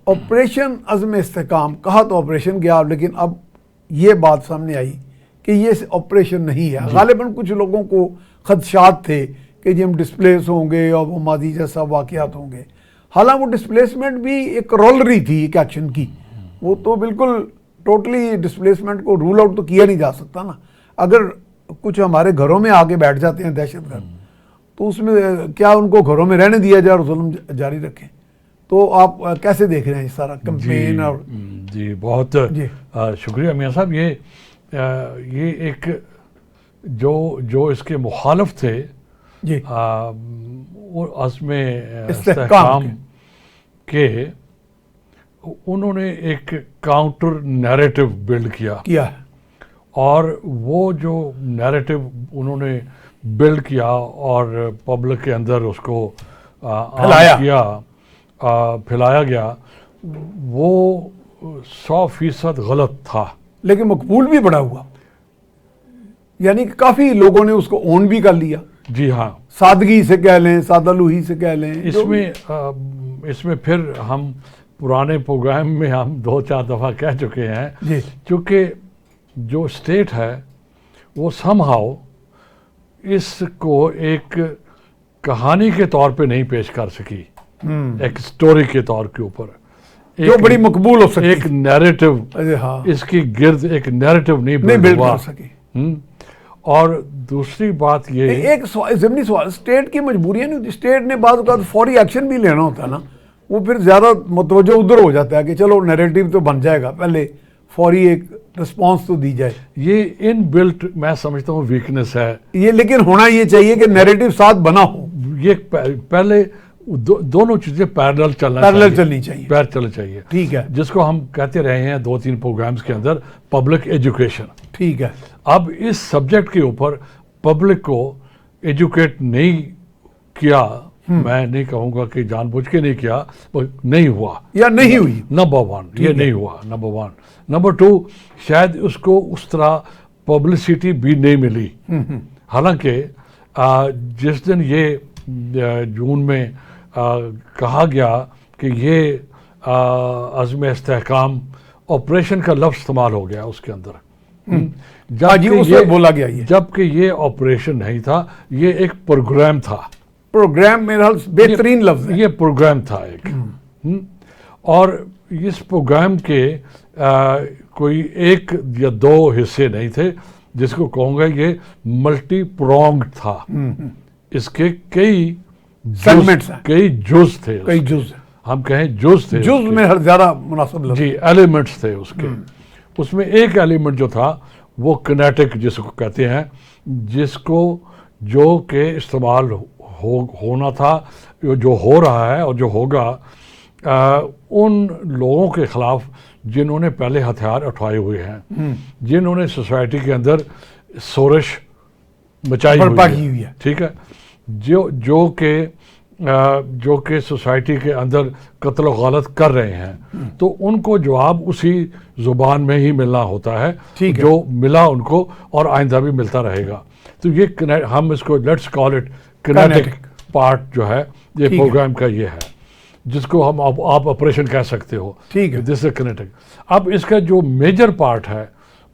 Operation عزم استحکام کہا تو آپریشن گیا، لیکن اب یہ بات سامنے آئی کہ یہ آپریشن نہیں ہے. غالباً کچھ لوگوں کو خدشات تھے کہ جی ہم ڈسپلیس ہوں گے اور وہ ماضی جیسا واقعات ہوں گے. حالانکہ وہ ڈسپلیسمنٹ بھی ایک رولری تھی ایک ایکشن کی، وہ تو بالکل ٹوٹلی ڈسپلیسمنٹ کو رول آؤٹ تو کیا نہیں جا سکتا نا. اگر کچھ ہمارے گھروں میں آگے بیٹھ جاتے ہیں دہشت گرد تو اس میں کیا ان کو گھروں میں رہنے دیا جائے اور ظلم جاری رکھیں؟ تو آپ کیسے دیکھ رہے ہیں اس سارا کمپین؟ اور جی بہت شکریہ میاں صاحب. یہ ایک جو اس کے مخالف تھے جی عزم استحکام کے، انہوں نے ایک کاؤنٹر نیریٹو بلڈ کیا اور وہ جو نیریٹو انہوں نے بلڈ کیا اور پبلک کے اندر اس کو پھیلایا گیا، وہ 100% غلط تھا، لیکن مقبول بھی بڑا ہوا. یعنی کہ کافی لوگوں نے اس کو اون بھی کر لیا. جی ہاں، سادگی سے کہہ لیں، سادہ لوہی سے کہہ لیں. اس میں پھر ہم پرانے پروگرام میں ہم 2-4 دفعہ کہہ چکے ہیں جی چونکہ جو اسٹیٹ ہے وہ سم ہاؤ اس کو ایک کہانی کے طور پہ نہیں پیش کر سکی، ایک سٹوری کے طور کے اوپر جو بڑی مقبول ہو سکی، ایک نیریٹو اس کی گرد ایک نیریٹو نہیں بلڈ کر سکی. اور دوسری بات یہ ایک ضمنی سوال، اسٹیٹ کی مجبوریاں نہیں ہوتی. اسٹیٹ نے بعض اوقات فوری ایکشن بھی لینا ہوتا ہے نا، وہ پھر زیادہ متوجہ ادھر ہو جاتا ہے کہ چلو نیریٹو تو بن جائے گا، پہلے فوری ایک رسپانس تو دی جائے. یہ ان بلٹ میں سمجھتا ہوں ویکنس ہے یہ، لیکن ہونا یہ چاہیے کہ نیریٹو ساتھ بنا ہو. یہ پہلے دونوں چیزیں پیرلل چلنی چاہیے. ٹھیک ہے، جس کو ہم کہتے رہے ہیں 2-3 پروگرامز کے اندر پبلک ایجوکیشن. ٹھیک ہے. اب اس سبجیکٹ کے اوپر پبلک کو ایجوکیٹ نہیں کیا، میں نہیں کہوں گا کہ جان بوجھ کے نہیں کیا، نہیں ہوا یا نہیں ہوئی. نمبر 1 یہ نہیں ہوا. نمبر 1. نمبر 2 شاید اس کو اس طرح پبلسٹی بھی نہیں ملی. حالانکہ جس دن یہ جون میں کہا گیا کہ یہ عزم استحکام آپریشن کا لفظ استعمال ہو گیا اس کے اندر، جبکہ یہ آپریشن نہیں تھا، یہ ایک پروگرام تھا. پروگرام میرا بہترین لفظ ہے. یہ پروگرام تھا ایک، اور اس پروگرام کے کوئی 1 یا 2 حصے نہیں تھے، جس کو کہوں گا یہ ملٹی پرونگڈ تھا. اس کے کئی جز تھے، ہم کہیں جز تھے، جز میں ہر زیادہ مناسب لفظ. جی ایلیمنٹس تھے اس کے. اس میں ایک ایلیمنٹ جو تھا وہ کنیٹک جس کو کہتے ہیں، جس کو جو کہ استعمال ہونا تھا، جو ہو رہا ہے اور جو ہوگا ان لوگوں کے خلاف جنہوں نے پہلے ہتھیار اٹھائے ہوئے ہیں، جنہوں نے سوسائٹی کے اندر سورش مچائی ہوئی ہے. ٹھیک ہے، جو کہ سوسائٹی کے اندر قتل و غارت کر رہے ہیں، تو ان کو جواب اسی زبان میں ہی ملنا ہوتا ہے جو ملا ان کو، اور آئندہ بھی ملتا رہے گا. تو یہ ہم اس کو لیٹس کال اٹ کنیٹک پارٹ جو ہے یہ پروگرام کا یہ ہے، جس کو ہم آپ آپریشن کہہ سکتے ہو. ٹھیک ہے، دس از کنیٹک. اب اس کا جو میجر پارٹ ہے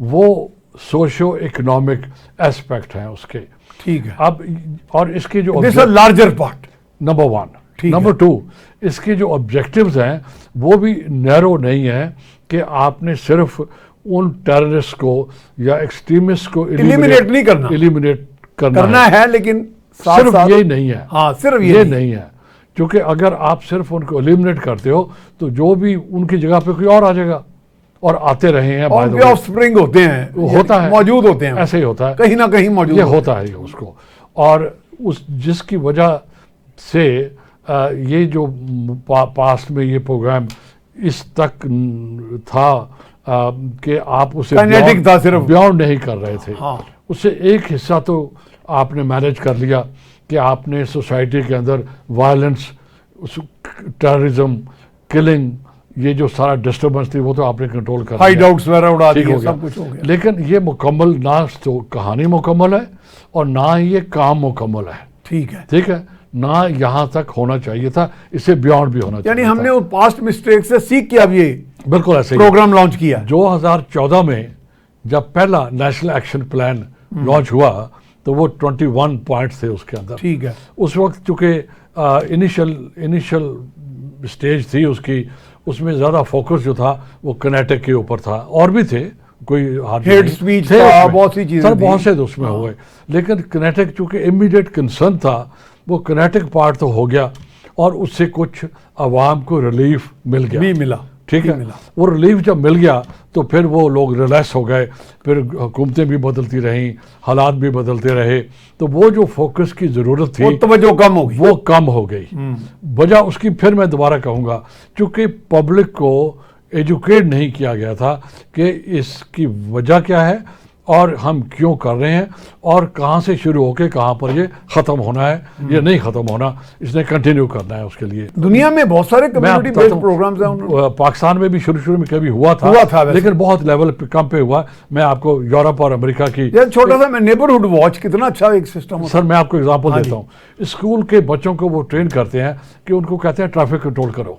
وہ سوشو اکنامک ایسپیکٹ ہیں اس کے. ٹھیک ہے. اب اور اس کے جو لارجر پارٹ نمبر 1. نمبر 2 اس کے جو آبجیکٹیوز ہیں وہ بھی نیرو نہیں ہیں کہ آپ نے صرف ان ٹیررسٹ کو یا ایکسٹریمسٹ کو ایلیمینیٹ نہیں کرنا ہے، لیکن صرف یہ نہیں ہے. ہاں، صرف یہ نہیں ہے، کیونکہ اگر آپ صرف ان کو ایلیمینیٹ کرتے ہو تو جو بھی ان کی جگہ پہ کوئی اور آ جائے گا، اور آتے رہے ہیں، آف سپرنگ ہوتے ہیں، ہوتا ہے، موجود ہوتے ہیں، ایسے ہی ہوتا ہے، کہیں نہ کہیں موجود ہوتا ہے اس کو. اور جس کی وجہ سے یہ جو پاسٹ میں یہ پروگرام اس تک تھا کہ آپ اسے بیانڈ نہیں کر رہے تھے. اس سے ایک حصہ تو آپ نے مینیج کر لیا کہ آپ نے سوسائٹی کے اندر وائلنس، ٹیررزم، کلنگ، یہ جو سارا ڈسٹربنس تھی وہ تو آپ نے کنٹرول کر لیا، ہائیڈ آؤٹس وغیرہ اڑا دیے، سب کچھ ہو گیا. لیکن یہ مکمل نہ تو کہانی مکمل ہے اور نہ ہی یہ کام مکمل ہے. ٹھیک ہے. ٹھیک ہے. نہ یہاں تک ہونا چاہیے تھا, اس سے بیانڈ بھی ہونا چاہیے یعنی تھا. ہم نے وہ پاسٹ مسٹیک سے سیکھ کے اب یہ بالکل ایسے ہی پروگرام لانچ کیا. 2014 میں جب پہلا نیشنل ایکشن پلان لانچ ہوا تو وہ 21 پوائنٹس تھے اس کے اندر. ٹھیک ہے. اس وقت چونکہ انیشل اسٹیج تھی اس کی, اس میں زیادہ فوکس جو تھا وہ کنیٹک کے اوپر تھا, اور بھی تھے کوئی ہیڈ اسپیچ تھا, بہت سی چیزیں سر بہت سے اس میں ہوئے, لیکن کنیٹک چونکہ امیڈیٹ کنسرن تھا وہ کنیٹک پارٹ تو ہو گیا, اور اس سے کچھ عوام کو ریلیف مل گیا, بھی ملا. ٹھیک ہے. وہ ریلیف جب مل گیا تو پھر وہ لوگ ریلیکس ہو گئے, پھر حکومتیں بھی بدلتی رہیں, حالات بھی بدلتے رہے, تو وہ جو فوکس کی ضرورت تھی وہ توجہ کم ہو گئی, وہ کم ہو گئی. وجہ اس کی پھر میں دوبارہ کہوں گا, چونکہ پبلک کو ایجوکیٹ نہیں کیا گیا تھا کہ اس کی وجہ کیا ہے اور ہم کیوں کر رہے ہیں, اور کہاں سے شروع ہو کے کہاں پر یہ ختم ہونا ہے, یہ نہیں ختم ہونا, اس نے کنٹینیو کرنا ہے. اس کے لیے دنیا میں بہت سارے کمیونٹی بیسڈ پروگرامز ہیں. پاکستان میں بھی شروع میں کبھی ہوا تھا لیکن بہت لیول پہ کم پہ ہوا. میں آپ کو یورپ اور امریکہ کی چھوٹا سا نیبرہڈ واچ کتنا اچھا ایک سسٹم. سر میں آپ کو ایگزامپل دیتا ہوں. اسکول کے بچوں کو وہ ٹرین کرتے ہیں کہ ان کو کہتے ہیں ٹریفک کنٹرول کرو.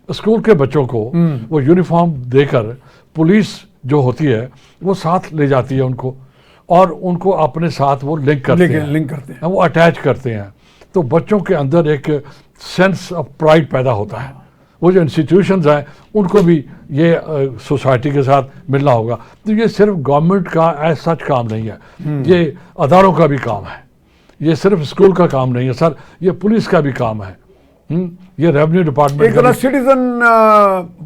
اسکول کے بچوں کو وہ یونیفارم دے کر پولیس جو ہوتی ہے وہ ساتھ لے جاتی ہے ان کو, اور ان کو اپنے ساتھ وہ لنک کرتے ہیں, وہ اٹیچ کرتے ہیں. تو بچوں کے اندر ایک سینس آف پرائڈ پیدا ہوتا ہے. وہ جو انسٹیٹیوشنز ہیں ان کو بھی یہ سوسائٹی کے ساتھ ملنا ہوگا. تو یہ صرف گورنمنٹ کا ایز سچ کام نہیں ہے, یہ اداروں کا بھی کام ہے, یہ صرف اسکول کا کام نہیں ہے سر, یہ پولیس کا بھی کام ہے, یہ ریونیو ڈپارٹمنٹ ایک سٹیزن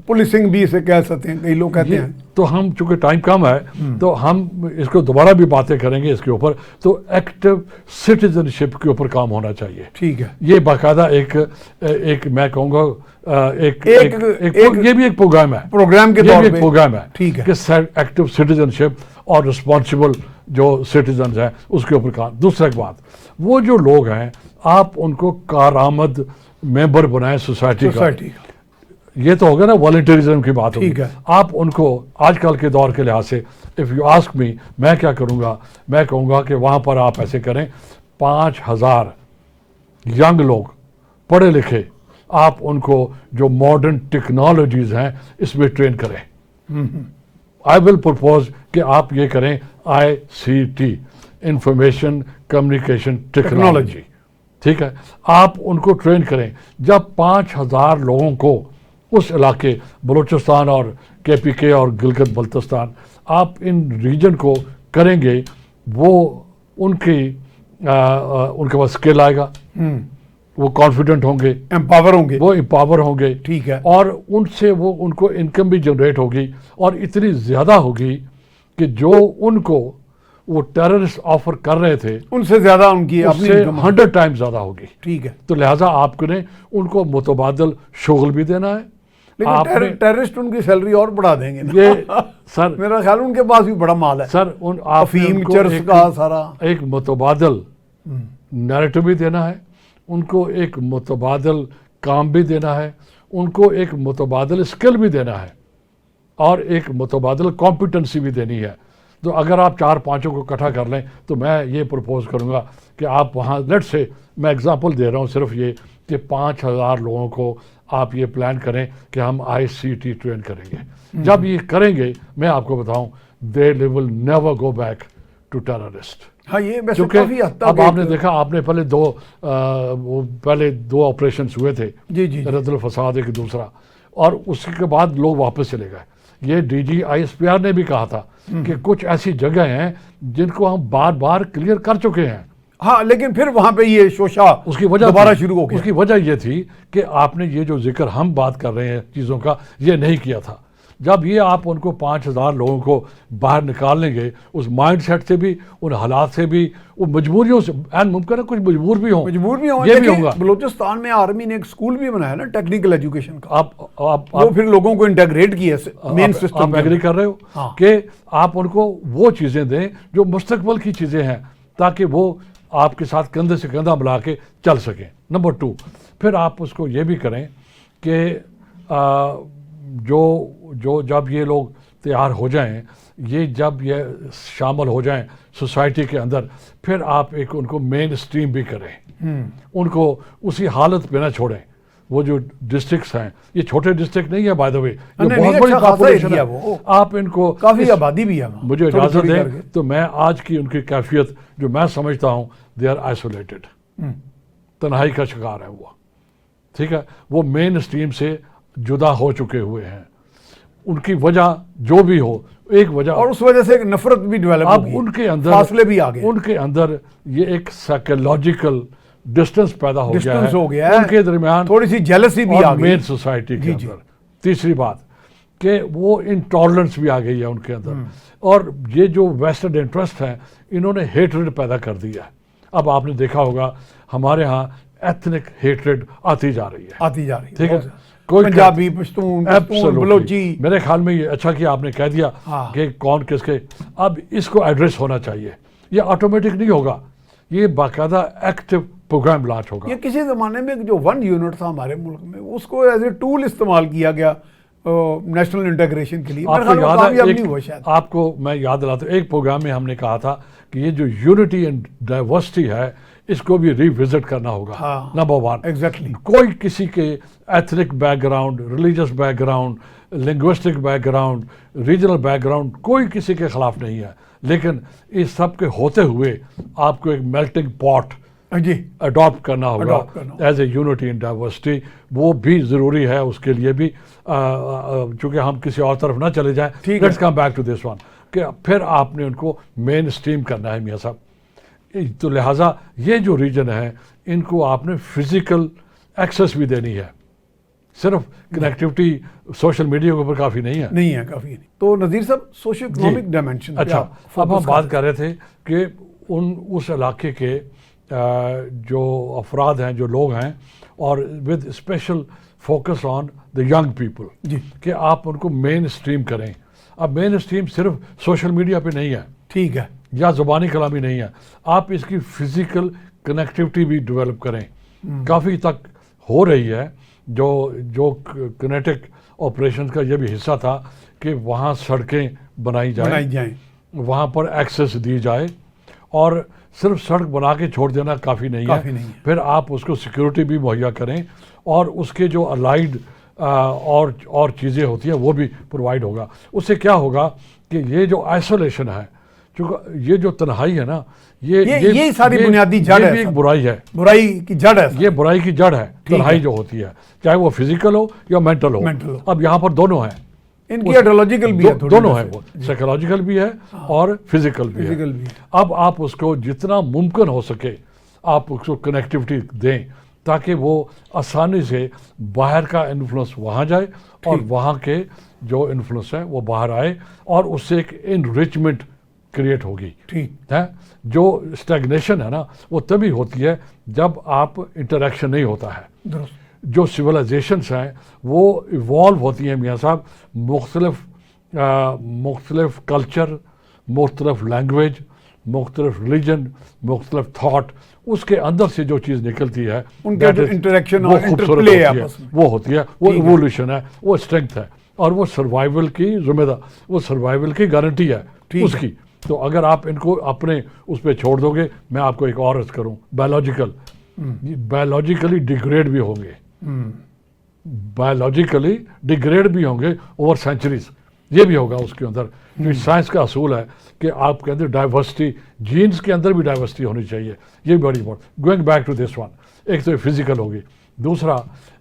پولیسنگ بھی اسے کہہ سکتے ہیں, کئی لوگ کہتے ہیں. تو ہم چونکہ ٹائم کم ہے تو ہم اس کو دوبارہ بھی باتیں کریں گے اس کے اوپر. تو ایکٹیو سٹیزن شپ کے اوپر کام ہونا چاہیے. ٹھیک ہے. یہ باقاعدہ ایک میں کہوں گا یہ بھی ایک پروگرام ہے, پروگرام کے طور پہ پروگرام ہے. ٹھیک ہے. کہ ایکٹیو سٹیزن شپ اور رسپانسبل جو سٹیزنز ہیں اس کے اوپر کام. دوسرا ایک بات, وہ جو لوگ ہیں آپ ان کو کارآمد ممبر بنائیں سوسائٹی کا. یہ تو ہوگا نا والنٹیرزم کی بات ہوگی. آپ ان کو آج کل کے دور کے لحاظ سے اف یو آسک می, میں کیا کروں گا, میں کہوں گا کہ وہاں پر آپ ایسے کریں 5000 ینگ لوگ پڑھے لکھے, آپ ان کو جو ماڈرن ٹیکنالوجیز ہیں اس میں ٹرین کریں. آئی ول پرپوز کہ آپ یہ کریں ICT, انفارمیشن کمیونیکیشن ٹیکنالوجی. ٹھیک ہے. آپ ان کو ٹرین کریں. جب 5000 لوگوں کو اس علاقے بلوچستان اور KPK اور گلگت بلتستان آپ ان ریجن کو کریں گے, وہ ان کے پاس اسکل آئے گا, وہ کانفیڈنٹ ہوں گے, وہ امپاور ہوں گے. ٹھیک ہے. اور ان سے وہ ان کو انکم بھی جنریٹ ہوگی, اور اتنی زیادہ ہوگی کہ جو ان کو وہ ٹیررسٹ آفر کر رہے تھے ان سے زیادہ ان کی اپنی 100 ٹائم زیادہ ہوگی. ٹھیک ہے. تو لہٰذا آپ کو نے ان کو متبادل شغل بھی دینا ہے. لیکن ٹیررسٹ ان کی سیلری اور بڑھا دیں گے. یہ سر میرا خیال ان کے پاس بھی بڑا مال ہے سر. افیم چرس کا سارا ایک متبادل نیریٹو بھی دینا ہے, ان کو ایک متبادل کام بھی دینا ہے, ان کو ایک متبادل اسکل بھی دینا ہے, اور ایک متبادل کمپیٹنسی بھی دینی ہے. تو اگر آپ 4-5 کو اکٹھا کر لیں تو میں یہ پرپوز کروں گا کہ آپ وہاں لیٹ سے, میں اگزامپل دے رہا ہوں صرف یہ کہ 5000 لوگوں کو آپ یہ پلان کریں کہ ہم ICT ٹرین کریں گے. جب یہ کریں گے میں آپ کو بتاؤں they will never go back to terrorist. ہاں یہ ویسے کافی حد تک اب آپ نے دیکھا, آپ نے پہلے دو آپریشنز ہوئے تھے, رد الفساد ایک دوسرا, اور اس کے بعد لوگ واپس چلے گئے. یہ DG ISPR نے بھی کہا تھا کہ کچھ ایسی جگہ ہیں جن کو ہم بار بار کلیئر کر چکے ہیں. ہاں لیکن پھر وہاں پہ یہ شوشا اس کی وجہ دوبارہ شروع ہو گیا. اس کی وجہ یہ تھی کہ آپ نے یہ جو ذکر ہم بات کر رہے ہیں چیزوں کا, یہ نہیں کیا تھا. جب یہ آپ ان کو 5000 لوگوں کو باہر نکال لیں گے اس مائنڈ سیٹ سے بھی, ان حالات سے بھی, ان مجبوریوں سے, این ممکن ہے کچھ مجبور بھی ہوں, یہ بھی ہوگا. بلوچستان میں آرمی نے ایک اسکول بھی بنایا نا ٹیکنیکل ایجوکیشن کا, وہ پھر لوگوں کو انٹیگریٹ کیا مین سسٹم. آپ ایگری کر رہے ہو کہ آپ ان کو وہ چیزیں دیں جو مستقبل کی چیزیں ہیں, تاکہ وہ آپ کے ساتھ کندھے سے کندھا ملا کے چل سکیں. نمبر 2, پھر آپ اس کو یہ بھی کریں کہ جو جب یہ لوگ تیار ہو جائیں، یہ جب یہ شامل ہو جائیں سوسائٹی کے اندر، پھر آپ ایک ان کو مین اسٹریم بھی کریں، ان کو اسی حالت پہ نہ چھوڑیں. وہ جو ڈسٹرکٹس ہیں، یہ چھوٹے ڈسٹرکٹ نہیں ہے بائی دا وے، یہ بہت بڑی پاپولیشن ہے. آپ ان کو کافی آبادی بھی ہے. مجھے اجازت دیں تو میں آج کی ان کی کیفیت جو میں سمجھتا ہوں، دے آر آئسولیٹڈ، تنہائی کا شکار ہے وہ. ٹھیک ہے، وہ مین اسٹریم سے جدا ہو چکے ہوئے ہیں. ان کی وجہ جو بھی ہو، ایک وجہ، اور اس وجہ سے ایک نفرت بھی ڈیولپ اب ہوگی، ان کے اندر فاصلے بھی آ گئے، ان کے اندر یہ ایک سائیکولوجیکل ڈسٹنس پیدا ہو گیا ہے ان کے درمیان، تھوڑی سی جیلسی بھی آ گئی مین سوسائٹی کے اندر. تیسری بات کہ وہ انٹالرنس بھی آ گئی ہے ان کے اندر، اور یہ جو ویسٹرن انٹرسٹ ہیں انہوں نے ہیٹریڈ پیدا کر دیا ہے. اب آپ نے دیکھا ہوگا ہمارے ہاں ایتھنک ہیٹریڈ آتی جا رہی ہے. ٹھیک ہے، کوئی پنجابی، پشتون، بلوچی. میرے خیال میں یہ اچھا کیا آپ نے کہہ دیا کہ کون کس کے. اب اس کو ایڈریس ہونا چاہیے. یہ آٹومیٹک نہیں ہوگا، یہ باقاعدہ ایکٹیو پروگرام لانچ ہوگا. یہ کسی زمانے میں جو 1 یونٹ تھا ہمارے ملک میں، اس کو ایز اے ٹول استعمال کیا گیا نیشنل انٹیگریشن کے لیے. آپ کو یاد ہے، آپ کو میں یاد دلاتا ہوں، ایک پروگرام میں ہم نے کہا تھا کہ یہ جو یونٹی اینڈ ڈائیورسٹی ہے اس کو بھی ری وزٹ کرنا ہوگا. نمبر 1، ایگزیکٹلی، کوئی کسی کے ethnic back ground, religious back ground, linguistic back ground, regional back ground, کوئی کسی کے خلاف نہیں ہے، لیکن اس سب کے ہوتے ہوئے آپ کو ایک میلٹنگ پاٹ اڈاپٹ کرنا ہوگا as a unity and diversity. وہ بھی ضروری ہے اس کے لیے بھی، چونکہ ہم کسی اور طرف نہ چلے جائیں. Let's come back to this one کہ پھر آپ نے ان کو مین اسٹریم کرنا ہے میاں صاحب. تو لہٰذا یہ جو ریجن ہے ان کو آپ نے فزیکل ایکسیس بھی دینی ہے. صرف کنیکٹیوٹی سوشل میڈیا کے اوپر کافی نہیں ہے. کافی نہیں. تو نذیر صاحب، سوشل اکنامک ڈائمینشن. اچھا، اب ہم بات کر رہے تھے کہ اس علاقے کے جو افراد ہیں، جو لوگ ہیں، اور with special focus on the young people, کہ آپ ان کو مین اسٹریم کریں. اب مین اسٹریم صرف سوشل میڈیا پہ نہیں ہے، ٹھیک ہے، یا زبانی کلامی نہیں ہے، آپ اس کی فزیکل کنیکٹیوٹی بھی ڈیولپ کریں. کافی تک ہو رہی ہے. جو کنیٹک آپریشن کا یہ بھی حصہ تھا کہ وہاں سڑکیں بنائی جائیں، وہاں پر ایکسیس دی جائے. اور صرف سڑک بنا کے چھوڑ دینا کافی نہیں ہے، پھر آپ اس کو سیکیورٹی بھی مہیا کریں، اور اس کے جو الائڈ اور چیزیں ہوتی ہیں وہ بھی پرووائڈ ہوگا. اس سے کیا ہوگا کہ یہ جو آئسولیشن ہے، چونکہ یہ جو تنہائی ہے نا، یہ ساری بنیادی جڑ ہے، ایک برائی ہے، برائی کی جڑ ہے. یہ برائی کی جڑ ہے تنہائی جو ہوتی ہے، چاہے وہ فزیکل ہو یا مینٹل ہو. اب یہاں پر دونوں ہیں، ان کی ایڈیولوجیکل بھی ہے، دونوں ہیں، وہ سائیکولوجیکل بھی ہے اور فزیکل بھی ہے. اب آپ اس کو جتنا ممکن ہو سکے آپ اس کو کنیکٹیوٹی دیں، تاکہ وہ آسانی سے باہر کا انفلوئنس وہاں جائے اور وہاں کے جو انفلوئنس ہے وہ باہر آئے، اور اس سے ایک انریچمنٹ کریٹ ہوگی. ٹھیک ہے، جو اسٹیگنیشن ہے نا وہ تبھی ہوتی ہے جب آپ انٹریکشن نہیں ہوتا ہے. جو سویلائزیشنس ہیں وہ ایوالو ہوتی ہیں میاں صاحب، مختلف کلچر، مختلف لینگویج، مختلف ریلیجن، مختلف تھاٹ، اس کے اندر سے جو چیز نکلتی ہے ان کا جو انٹریکشن اور انٹرپلے ہے وہ ہوتی ہے، وہ ایوولوشن ہے، وہ اسٹرینتھ ہے، اور وہ سروائیول کی ذمہ دار، وہ سروائیول کی گارنٹی ہے اس کی. تو اگر آپ ان کو اپنے اس پہ چھوڑ دو گے، میں آپ کو ایک اور عرض کروں، بایولوجیکلی ڈیگریڈ بھی ہوں گے، بایولوجیکلی ڈیگریڈ بھی ہوں گے اوور سینچریز. یہ بھی ہوگا اس کے اندر. جو سائنس کا اصول ہے کہ آپ کے اندر ڈائیورسٹی، جینز کے اندر بھی ڈائیورسٹی ہونی چاہیے. یہ بڑی important. Going back to this one, ایک تو فزیکل ہوگی، دوسرا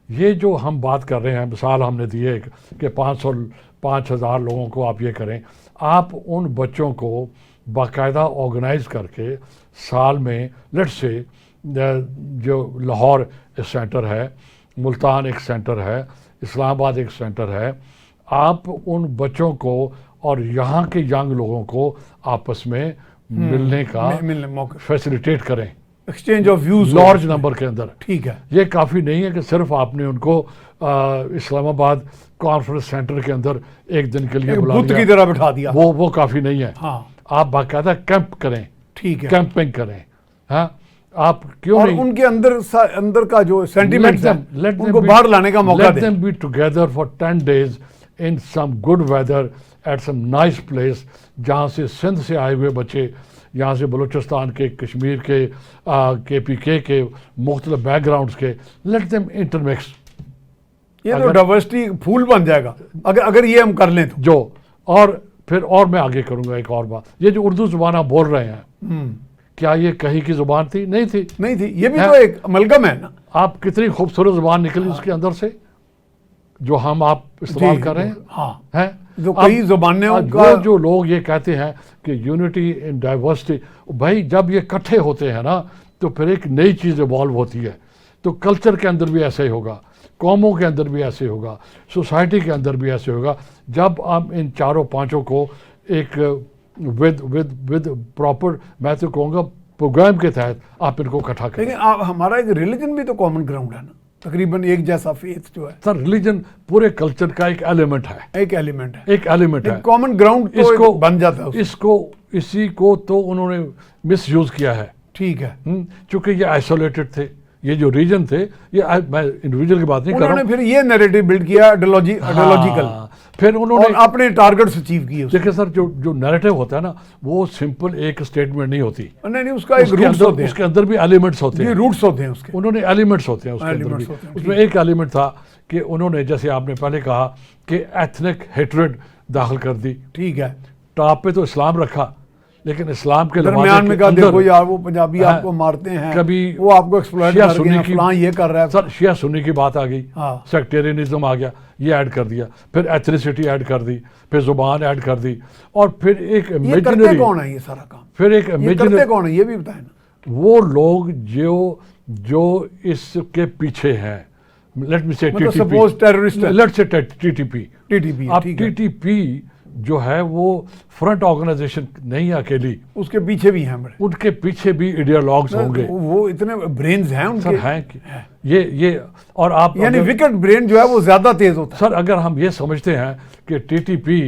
یہ جو ہم بات کر رہے ہیں، مثال ہم نے دی ہے کہ 5,000 لوگوں کو آپ یہ کریں. آپ ان بچوں کو باقاعدہ آرگنائز کر کے سال میں، لیٹ سے جو لاہور ایک سینٹر ہے، ملتان ایک سینٹر ہے، اسلام آباد ایک سینٹر ہے، آپ ان بچوں کو اور یہاں کے ینگ لوگوں کو آپس میں ملنے کا فیسیلیٹیٹ کریں، exchange of views large number کے اندر. ٹھیک ہے، یہ کافی نہیں ہے کہ صرف آپ نے ان کو اسلام آباد کانفرنس سینٹر کے اندر ایک دن کے لیے بلا بت کی طرح بٹھا دیا. وہ کافی نہیں ہے. آپ باقاعدہ کیمپ کریں، ٹھیک ہے، کیمپنگ کریں. ہاں، آپ کیوں نہیں ان کے اندر کا جو سینٹیمنٹس ہیں ان کو باہر لانے کا موقع دیں. Let them be together for 10 days in some good weather at some nice place, جہاں سے سندھ سے آئے ہوئے بچے, یہاں سے بلوچستان کے, کشمیر کے, KPK کے, مختلف بیک گراؤنڈس کے, let them intermix. یہ تو ڈائیورسٹی پھول بن جائے گا اگر یہ ہم کر لیں تو. جو اور میں آگے کروں گا ایک اور بات, یہ جو اردو زبان آپ بول رہے ہیں, کیا یہ کہیں کی زبان تھی؟ نہیں تھی. یہ بھی تو ایک املگم ہے نا. آپ کتنی خوبصورت زبان نکلی اس کے اندر سے جو ہم آپ استعمال کر رہے ہیں. جو کئی زبانیں جو لوگ یہ کہتے ہیں کہ یونٹی ان ڈائیورسٹی, بھائی جب یہ اکٹھے ہوتے ہیں نا تو پھر ایک نئی چیز ایوالو ہوتی ہے. تو کلچر کے اندر بھی ایسے ہی ہوگا, قوموں کے اندر بھی ایسے ہوگا, سوسائٹی کے اندر بھی ایسے ہوگا. جب ہم ان چاروں پانچوں کو ایک ود پراپر, میں تو کہوں گا پروگرام کے تحت آپ ان کو اکٹھا کریں. لیکن ہمارا ایک ریلیجن بھی تو کامن گراؤنڈ ہے نا, تقریباً ایک جیسا فیتھ جو ہے. سر ریلیجن پورے کلچر کا ایک ایلیمنٹ ہے. ایک ایلیمنٹ ہے. کامن گراؤنڈ تو بن جاتا ہے. اسی کو تو انہوں نے مس یوز کیا ہے. ٹھیک ہے. چونکہ یہ آئسولیٹڈ تھے, یہ جو ریجن تھے, یہ میں انڈیویجول کی بات نہیں کر رہا ہوں. انہوں نے پھر یہ نیریٹو بلڈ کیا آئیڈیالوجیکل, پھر انہوں نے اپنے ٹارگٹس اچیو کیے. دیکھیں سر, جو نیریٹو ہوتا ہے نا وہ سمپل ایک اسٹیٹمنٹ نہیں ہوتی. نہیں, اس کا ایک روٹس ہوتے ہیں. اس کے اندر بھی ایلیمنٹس ہوتے ہیں. روٹس ہوتے ہیں اس کے. انہوں نے ایلیمنٹس ہوتے ہیں اس کے اندر بھی. اس میں ایک ایلیمنٹ تھا کہ انہوں نے, جیسے آپ نے پہلے کہا, کہ ایتھنک ہیٹریڈ داخل کر دی. ٹھیک ہے. ٹاپ پہ تو اسلام رکھا, لیکن اسلام کے درمیان میں کہا دیکھو یار وہ پنجابی آپ کو مارتے ہیں, کبھی وہ آپ کو ایکسپلائٹ کر رہے ہیں, فلاں یہ کر رہا ہے. سر شیعہ سنی کی بات آ گئی, سیکٹیرینزم آ گیا, یہ ایڈ کر دیا, پھر ایتھنیسٹی ایڈ کر دی, پھر زبان ایڈ کر دی, اور پھر ایک کرتے کون ہے یہ سارا کام؟ پھر ایک کرتے کون ہے یہ بھی بتائیں نا. وہ لوگ جو اس کے پیچھے ہیں. لیٹ می سے TTP جو ہے وہ فرنٹ آرگنائزیشن نہیں ہے اکیلی, اس کے پیچھے بھی ہیں بڑے, ان کے پیچھے بھی ایڈیالوگز ہوں گے. وہ اتنے برینز ہیں ان کے. ہیں یہ اور آپ یعنی وکٹ برین جو ہے وہ زیادہ تیز ہوتا ہے. سر اگر ہم یہ سمجھتے ہیں کہ TTP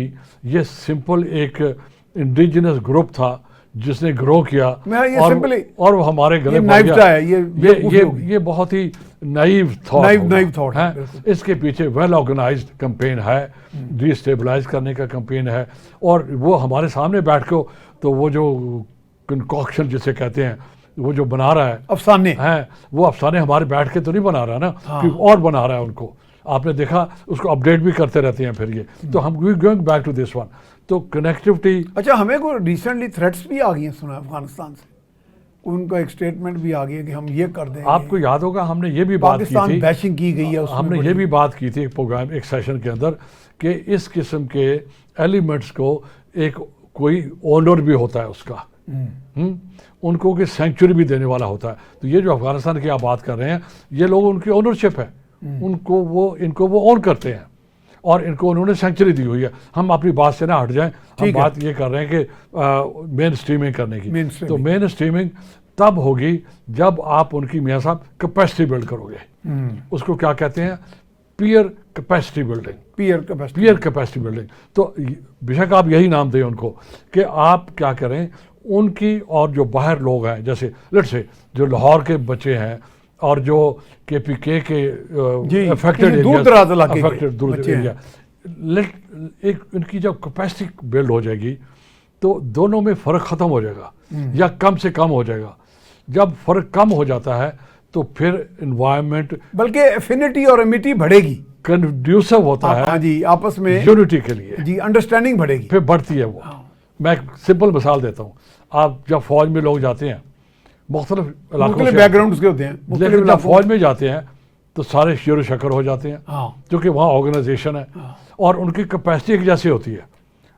یہ سمپل ایک انڈیجنس گروپ تھا جس نے گرو کیا اور وہ ہمارے گلے پڑ گیا, یہ بہت ہی نائیو تھاٹ ہے. اس کے پیچھے ویل آرگنائزڈ کمپین ہے, ڈی اسٹیبلائز کرنے کا کمپین ہے, اور وہ ہمارے سامنے بیٹھ کے تو وہ جو کنکاکشن جسے کہتے ہیں وہ جو بنا رہا ہے افسانے ہیں, وہ افسانے ہمارے بیٹھ کے تو نہیں بنا رہا نا, اور بنا رہا ہے ان کو. آپ نے دیکھا اس کو اپڈیٹ بھی کرتے رہتے ہیں. پھر یہ تو ہم going back to this one. تو کنیکٹیوٹی. اچھا, ہمیں کوئی ریسنٹلی تھریٹس بھی آ گئی ہیں سنا افغانستان سے, ان کا ایک سٹیٹمنٹ بھی آ گیا کہ ہم یہ کر دیں گے. آپ کو یاد ہوگا ہم نے یہ بھی بات کی تھی, پاکستان بیشنگ کی گئی ہے, ہم نے یہ بھی بات کی تھی ایک پروگرام, ایک سیشن کے اندر, کہ اس قسم کے ایلیمنٹس کو ایک کوئی اونر بھی ہوتا ہے اس کا, ان کو کہ سینکچوری بھی دینے والا ہوتا ہے. تو یہ جو افغانستان کی آپ بات کر رہے ہیں, یہ لوگ ان کی اونرشپ ہے, ان کو وہ اون کرتے ہیں, اور ان کو انہوں نے سینکچری دی ہوئی ہے. ہم اپنی بات سے نہ ہٹ جائیں, ہم بات یہ کر رہے ہیں کہ مین اسٹریمنگ کرنے کی. تو مین اسٹریمنگ تب ہوگی جب آپ ان کی, میاں صاحب, کیپیسٹی بلڈ کرو گے. اس کو کیا کہتے ہیں؟ Peer capacity building. Peer capacity building. تو بے شک آپ یہی نام دیں ان کو, کہ آپ کیا کریں ان کی, اور جو باہر لوگ ہیں, جیسے لیٹ سے جو لاہور کے بچے ہیں اور جو KPK کے افیکٹڈ ایریا, ایک ان کی جب کیپیسٹی بلڈ ہو جائے گی تو دونوں میں فرق ختم ہو جائے گا, یا کم سے کم ہو جائے گا. جب فرق کم ہو جاتا ہے تو پھر انوائرمنٹ, بلکہ افینٹی اور امیٹی بڑھے گی, کنڈیوسو ہوتا ہے جی آپس میں یونٹی کے لیے, جی انڈرسٹینڈنگ بڑھے گی, پھر بڑھتی ہے وہ. میں ایک سمپل مثال دیتا ہوں. آپ جب فوج میں لوگ جاتے ہیں, مختلف علاقوں سے بیک گراؤنڈس کے ہوتے ہیں, لیکن جب فوج میں جاتے ہیں تو سارے شیر و شکر ہو جاتے ہیں, کیونکہ وہاں آرگنائزیشن ہے اور ان کی کیپیسٹی ایک جیسی ہوتی ہے.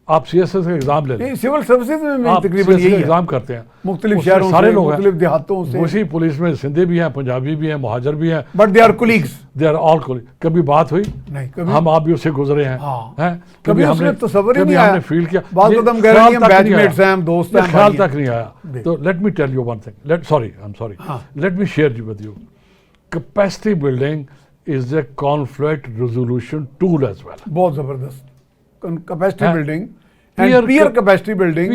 آپ CSS کا ایگزام لے لیں, سول سروسز میں تقریباً یہی ایگزام کرتے ہیں, مختلف شہروں سارے لوگ ہیں, مختلف دیہاتوں سے. اسی پولیس میں سندھی بھی ہیں, پنجابی بھی ہیں, مہاجر بھی ہیں, but they are colleagues, they are all colleague. کبھی بات ہوئی نہیں, ہم آپ بھی اس سے گزرے ہیں, کبھی ہم نے تصور ہی نہیں آیا, ہم نے فیل کیا, بعض قدم کہہ رہے ہیں بیچ میٹس ہیں, ہم دوست ہیں, خیال تک نہیں آیا. تو let me tell you one thing, let me share with you. Capacity building is a conflict resolution tool as well. بہت زبردست. Capacity building peer capacity building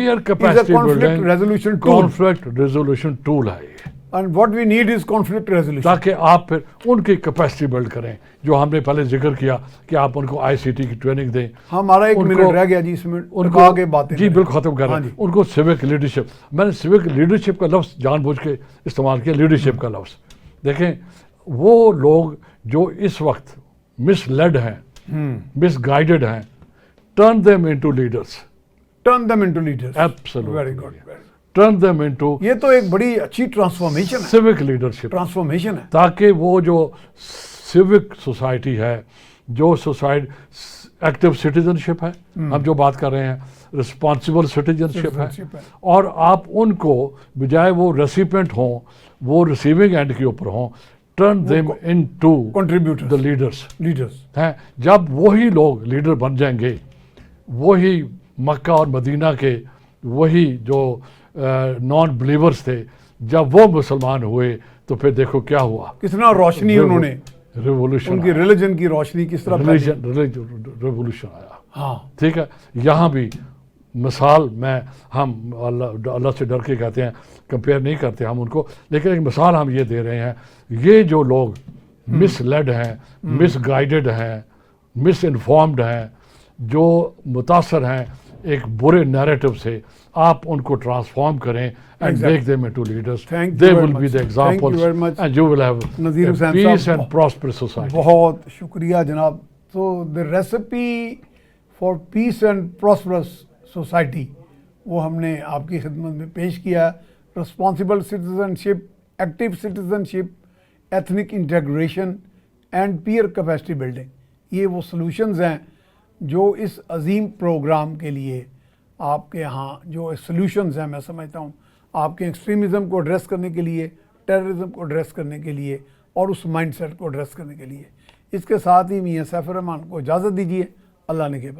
conflict resolution tool ہے یہ. And what we need is conflict resolution. تاکہ آپ پھر ان کی capacity build کریں جو ہم نے پہلے ذکر کیا کہ آپ ان کو آئی سی ٹی کی ٹریننگ دیں. ہمارا 1 منٹ رہ گیا جی, اس میں ان کو آگے باتیں جی بالکل ختم کر رہے ہیں. ان کو سیوک لیڈرشپ, میں نے سیوک لیڈرشپ کا لفظ جان بوجھ کے استعمال کیا, لیڈرشپ کا لفظ. دیکھیں وہ لوگ جو اس وقت مس لیڈ ہیں, مس گائیڈڈ ہیں, turn them into leaders. Turn them into leaders. Absolutely. Very good. Turn them into, یہ تو ایک بڑی اچھی ٹرانسفارمیشن ہے, سیوک لیڈرشپ. ٹرانسفارمیشن ہے. تاکہ وہ جو سیوک سوسائٹی ہے, جو سوسائٹی ایکٹیو سٹیزنشپ ہے, ہم جو بات کر رہے ہیں رسپانسیبل سٹیزنشپ ہے, اور آپ ان کو بجائے وہ ریسیپینٹ ہوں, وہ ریسیونگ اینڈ کے اوپر ہوں, turn them into contributor the leaders. Leaders. ہیں جب وہی لوگ لیڈر بن جائیں گے, وہی مکہ اور مدینہ کے وہی جو نان بلیورز تھے, جب وہ مسلمان ہوئے تو پھر دیکھو کیا ہوا, کتنا روشنی انہوں نے, ریولوشن, ان کی ریلیجن کی روشنی کس طرح پھیلی. ریولوشن آیا. ہاں ٹھیک ہے, یہاں بھی مثال میں ہم اللہ سے ڈر کے کہتے ہیں, کمپیئر نہیں کرتے ہم ان کو, لیکن ایک مثال ہم یہ دے رہے ہیں, یہ جو لوگ مس لیڈ ہیں, مس گائیڈڈ ہیں, مس انفارمڈ ہیں, جو متاثر ہیں ایک برے نیریٹو سے, آپ ان کو ٹرانسفارم کریں and make them into leaders. They will be the examples and you will have a peace and prosperous society. بہت شکریہ جناب. تو the recipe for peace and prosperous society وہ ہم نے آپ کی خدمت میں پیش کیا. responsible citizenship, active citizenship, ethnic integration and peer capacity building, یہ وہ solutions ہیں جو اس عظیم پروگرام کے لیے آپ کے ہاں جو سولوشنز ہیں, میں سمجھتا ہوں آپ کے ایکسٹریمزم کو ایڈریس کرنے کے لیے, ٹیررزم کو ایڈریس کرنے کے لیے, اور اس مائنڈ سیٹ کو ایڈریس کرنے کے لیے. اس کے ساتھ ہی میاں سیف الرحمان کو اجازت دیجیے. اللہ نے کے